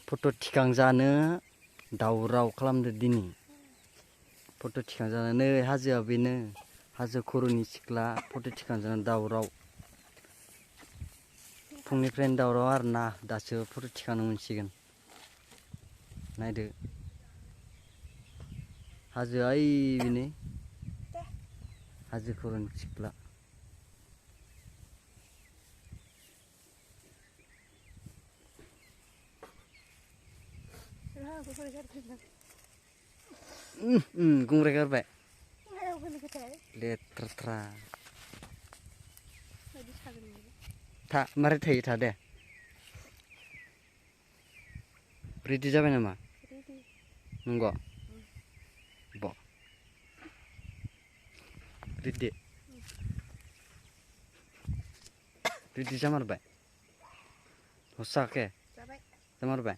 फट' थिखांजानो दावराव खालामदो दिनै फट' थिखांजानो नै हाजोआ बेनो हाजो खर'नि सिख्ला फट' थिखांजानो दावराव फुंनिफ्रायनो दावराव आरोना दासो फट' थिखांनो मोनसिगोन नायदो हाजोआ ओइ बेनो हाजो खर'नि सिख्ला गुंग्राय गारबाय लेथ्रा था मारै थायो था दे रेडि जाबाय नामा नंगौ ब रेडि जामारबाय हसाके जामारबाय